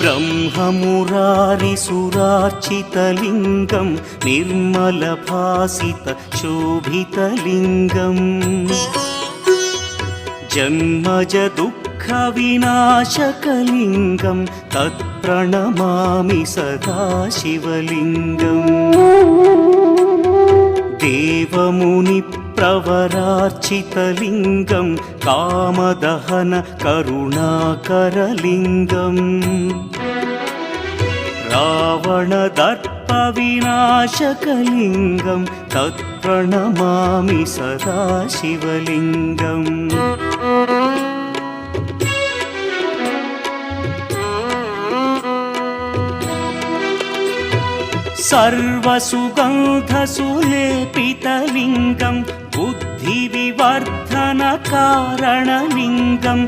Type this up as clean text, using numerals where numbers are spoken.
ब्रह्ममुरारिसुरार्चितलिङ्गं निर्मलभासितशोभितलिङ्गम् जन्मजदुःखविनाशकलिङ्गं तत्प्रणमामि सदा शिवलिङ्गम् देवमुनिप्रवरार्चितलिङ्गं कामदहन करुणाकरलिङ्गम् रावणदर्पविनाशकलिङ्गं तत्प्रणमामि सदा शिवलिङ्गम् सर्वसुगन्धसुलेपितलिङ्गं बुद्धिविवर्धनकारणलिङ्गम्